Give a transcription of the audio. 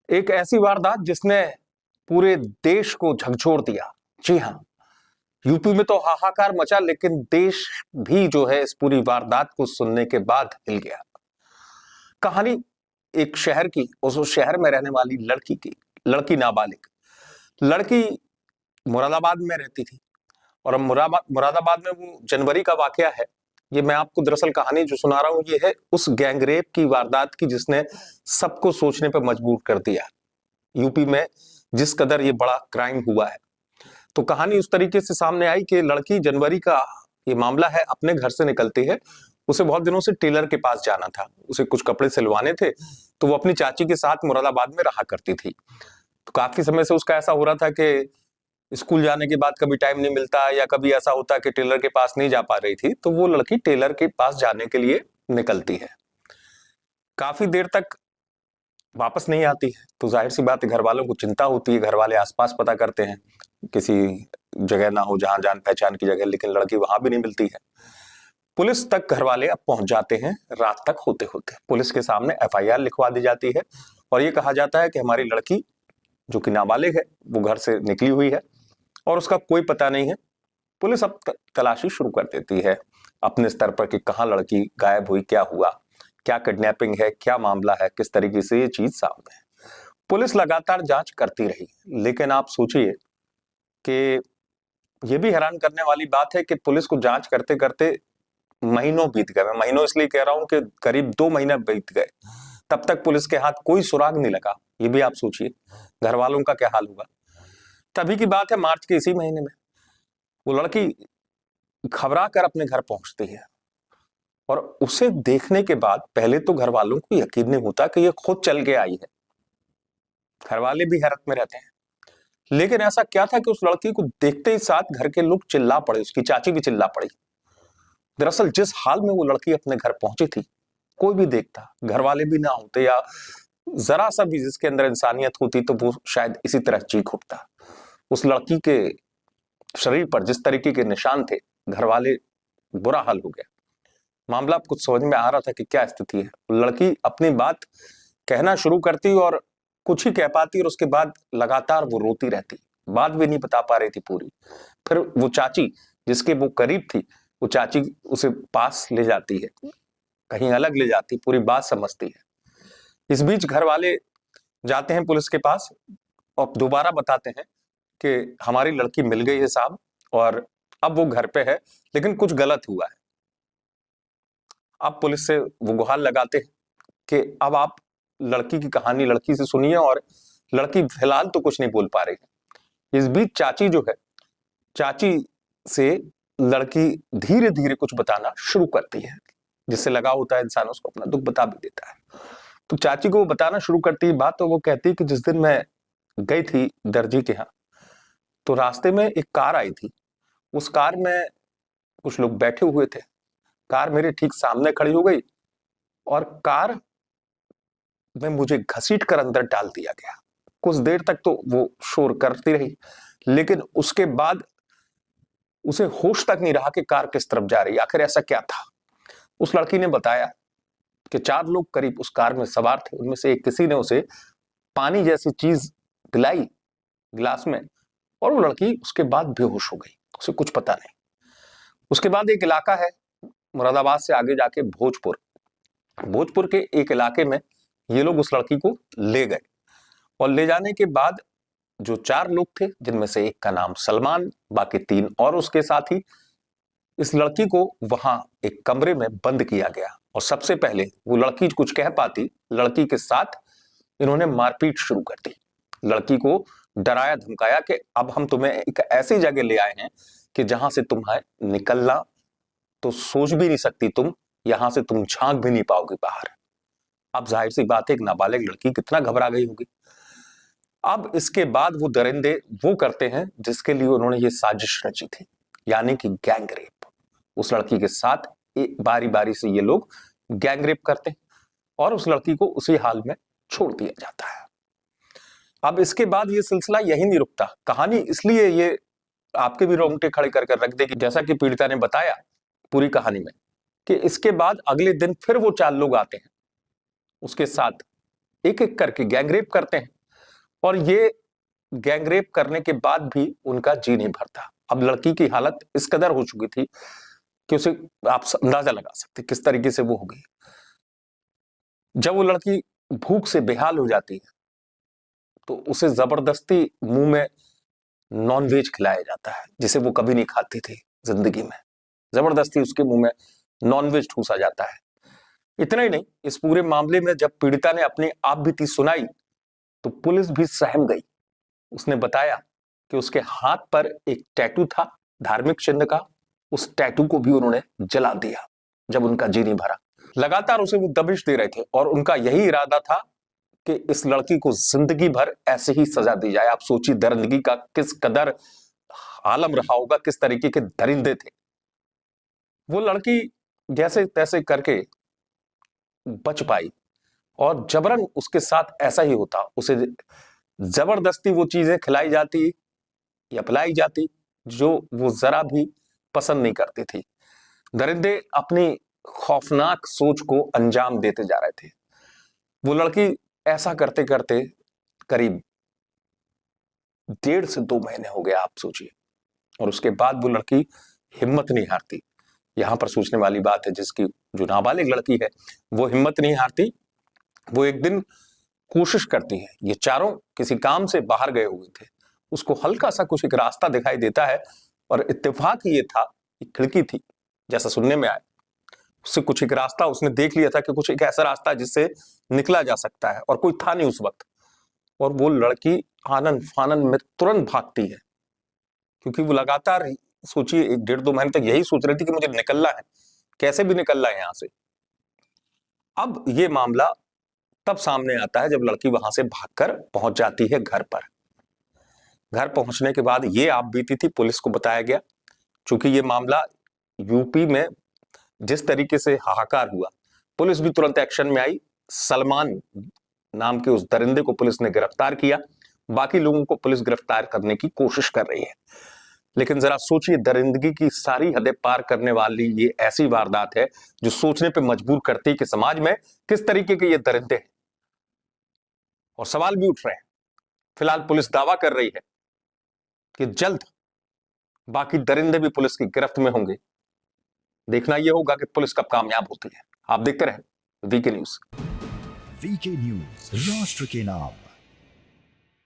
एक ऐसी वारदात जिसने पूरे देश को झकझोर दिया। जी हाँ, यूपी में तो हाहाकार मचा, लेकिन देश भी जो है इस पूरी वारदात को सुनने के बाद हिल गया। कहानी एक शहर की, उस शहर में रहने वाली लड़की की। लड़की नाबालिग लड़की मुरादाबाद में रहती थी। और अब मुरादाबाद में वो जनवरी का वाकया है। ये मैं आपको दरअसल कहानी जो सुना रहा हूं, ये है उस गैंगरेप की वारदात की जिसने सबको सोचने पर मजबूर कर दिया। यूपी में जिस कदर ये बड़ा क्राइम हुआ है, तो कहानी उस तरीके से सामने आई कि लड़की, जनवरी का ये मामला है, अपने घर से निकलती है। उसे बहुत दिनों से टेलर के पास जाना था, उसे कुछ कपड़े सिलवाने थे, तो वो अपनी चाची के साथ मुरादाबाद में रहा करती थी। तो काफी समय से उसका ऐसा हो रहा था कि स्कूल जाने के बाद कभी टाइम नहीं मिलता, या कभी ऐसा होता कि टेलर के पास नहीं जा पा रही थी। तो वो लड़की टेलर के पास जाने के लिए निकलती है। काफी देर तक वापस नहीं आती है, तो जाहिर सी बात है घर वालों को चिंता होती है। घर वाले आसपास पता करते हैं, किसी जगह ना हो जहां जान पहचान की जगह, लेकिन लड़की वहां भी नहीं मिलती है। पुलिस तक घर वाले अब पहुंच जाते हैं। रात तक होते होते पुलिस के सामने एफआईआर लिखवा दी जाती है, और ये कहा जाता है कि हमारी लड़की जो कि नाबालिग है, वो घर से निकली हुई है और उसका कोई पता नहीं है। पुलिस अब तलाशी शुरू कर देती है अपने स्तर पर कि कहाँ लड़की गायब हुई, क्या हुआ, क्या किडनैपिंग है, क्या मामला है, किस तरीके से ये चीज सामने है। पुलिस लगातार जांच करती रही, लेकिन आप सोचिए कि ये भी हैरान करने वाली बात है कि पुलिस को जांच करते करते महीनों बीत गए। मैं महीनों इसलिए कह रहा हूं कि करीब 2 महीने बीत गए, तब तक पुलिस के हाथ कोई सुराग नहीं लगा। ये भी आप सोचिए घर वालों का क्या हाल होगा। तभी की बात है, मार्च के इसी महीने में वो लड़की घबरा कर अपने घर पहुंचती है। और उसे देखने के बाद पहले तो घर वालों को यकीन नहीं होता कि ये खुद चल के आई है। घर वाले भी हैरत में रहते हैं। लेकिन ऐसा क्या था कि उस लड़की को देखते ही साथ घर के लोग चिल्ला पड़े, उसकी चाची भी चिल्ला पड़ी। दरअसल जिस हाल में वो लड़की अपने घर पहुंची थी, कोई भी देखता, घर वाले भी ना होते, या जरा सा भी जिसके अंदर इंसानियत होती, तो वो शायद इसी तरह चीख उठता। उस लड़की के शरीर पर जिस तरीके के निशान थे, घर वाले बुरा हाल हो गया। मामला कुछ समझ में आ रहा था कि क्या स्थिति है। लड़की अपनी बात कहना शुरू करती और कुछ ही कह पाती, और उसके बाद लगातार वो रोती रहती, बात भी नहीं बता पा रही थी पूरी। फिर वो चाची जिसके वो करीब थी, वो चाची उसे पास ले जाती है, कहीं अलग ले जाती, पूरी बात समझती है। इस बीच घर वाले जाते हैं पुलिस के पास और दोबारा बताते हैं कि हमारी लड़की मिल गई है साहब, और अब वो घर पे है, लेकिन कुछ गलत हुआ है। अब पुलिस से वो गुहार लगाते हैं कि अब आप लड़की की कहानी लड़की से सुनिए, और लड़की फिलहाल तो कुछ नहीं बोल पा रही है। इस बीच चाची जो है, चाची से लड़की धीरे धीरे कुछ बताना शुरू करती है। जिससे लगा होता है इंसान उसको अपना दुख बता भी देता है। तो चाची को वो बताना शुरू करती है बात, तो वो कहती है कि जिस दिन मैं गई थी दर्जी के यहाँ, तो रास्ते में एक कार आई थी। उस कार में कुछ लोग बैठे हुए थे। कार मेरे ठीक सामने खड़ी हो गई और कार में मुझे घसीट कर अंदर डाल दिया गया। कुछ देर तक तो वो शोर करती रही, लेकिन उसके बाद उसे होश तक नहीं रहा कि कार किस तरफ जा रही, आखिर ऐसा क्या था। उस लड़की ने बताया कि 4 लोग करीब उस कार में सवार थे। उनमें से एक किसी ने उसे पानी जैसी चीज पिलाई गिलास में, और वो लड़की उसके बाद बेहोश हो गई, उसे कुछ पता नहीं। उसके बाद एक इलाका है मुरादाबाद से आगे जाके भोजपुर, भोजपुर के एक इलाके में ये लोग उस लड़की को ले गए। और ले जाने के बाद जो 4 लोग थे, जिनमें से एक का नाम सलमान, बाकी 3 और उसके साथी, इस लड़की को वहां एक कमरे में बंद किया गया। और सबसे पहले वो लड़की कुछ कह पाती, लड़की के साथ इन्होंने मारपीट शुरू कर दी। लड़की को डराया धमकाया कि अब हम तुम्हें एक ऐसी जगह ले आए हैं कि जहां से तुम्हें निकलना तो सोच भी नहीं सकती, तुम यहां से तुम झांक भी नहीं पाओगे बाहर। अब जाहिर सी बात है, एक नाबालिग लड़की कितना घबरा गई होगी। अब इसके बाद वो दरिंदे वो करते हैं जिसके लिए उन्होंने ये साजिश रची थी, यानी कि गैंग रेप। उस लड़की के साथ बारी बारी से ये लोग गैंग रेप करते हैं और उस लड़की को उसी हाल में छोड़ दिया जाता है। अब इसके बाद ये सिलसिला यही नहीं रुकता। कहानी इसलिए ये आपके भी रोंगटे खड़े कर रख देगी, जैसा कि पीड़िता ने बताया पूरी कहानी में, कि इसके बाद अगले दिन फिर वो 4 लोग आते हैं उसके साथ, एक एक करके गैंगरेप करते हैं, और ये गैंगरेप करने के बाद भी उनका जी नहीं भरता। अब लड़की की हालत इस कदर हो चुकी थी कि उसे आप अंदाजा लगा सकते किस तरीके से वो हो गई। जब वो लड़की भूख से बेहाल हो जाती है तो उसे जबरदस्ती मुंह में नॉनवेज खिलाया जाता है, जिसे वो कभी नहीं खाती थी जिंदगी में। जबरदस्ती उसके मुंह में नॉनवेज ठूसा जाता है। इतना ही नहीं, इस पूरे मामले में जब पीड़िता ने अपनी आप बीती सुनाई तो पुलिस भी सहम गई। उसने बताया कि उसके हाथ पर एक टैटू था धार्मिक चिन्ह का, उस टैटू को भी उन्होंने जला दिया जब उनका जी नहीं भरा। लगातार उसे वो दबिश दे रहे थे और उनका यही इरादा था कि इस लड़की को जिंदगी भर ऐसे ही सजा दी जाए। आप सोचिए दरिंदगी का किस कदर आलम रहा होगा, किस तरीके के दरिंदे थे वो। लड़की जैसे तैसे करके बच पाई और जबरन उसके साथ ऐसा ही होता, उसे जबरदस्ती वो चीजें खिलाई जाती या पिलाई जाती जो वो जरा भी पसंद नहीं करती थी। दरिंदे अपनी खौफनाक सोच को अंजाम देते जा रहे थे। वो लड़की ऐसा करते करते करीब 1.5 से 2 महीने हो गया, आप सोचिए। और उसके बाद वो लड़की हिम्मत नहीं हारती। यहां पर सोचने वाली बात है, जिसकी जो नाबालिग लड़की है वो हिम्मत नहीं हारती। वो एक दिन कोशिश करती है, ये चारों किसी काम से बाहर गए हुए थे, उसको हल्का सा कुछ एक रास्ता दिखाई देता है और इत्तेफाक ये था, एक खिड़की थी जैसा सुनने में आया, उससे कुछ एक रास्ता उसने देख लिया था कि कुछ एक ऐसा रास्ता जिससे निकला जा सकता है, और कोई था नहीं उस वक्त। और वो लड़की आनन फानन में तुरंत भागती है, क्योंकि वो लगातार सोचिए 1.5-2 महीने तक यही सोच रही थी कि मुझे निकलना है, कैसे भी निकलना है यहां से। अब ये मामला तब सामने आता है जब लड़की वहां से भागकर पहुंच जाती है घर पर। घर पहुंचने के बाद ये आप बीती थी पुलिस को बताया गया। चूंकि ये मामला यूपी में जिस तरीके से हाहाकार हुआ, पुलिस भी तुरंत एक्शन में आई। सलमान नाम के उस दरिंदे को पुलिस ने गिरफ्तार किया। बाकी लोगों को पुलिस गिरफ्तार करने की कोशिश कर रही है। लेकिन जरा सोचिए, दरिंदगी की सारी हदें पार करने वाली ये ऐसी वारदात है जो सोचने पे मजबूर करती है कि समाज में किस तरीके के ये दरिंदे हैं। और सवाल भी उठ रहे हैं। फिलहाल पुलिस दावा कर रही है कि जल्द बाकी दरिंदे भी पुलिस की गिरफ्त में होंगे। देखना यह होगा कि पुलिस कब कामयाब होती है। आप देखते रहें वीके न्यूज। वीके न्यूज, राष्ट्र के नाम।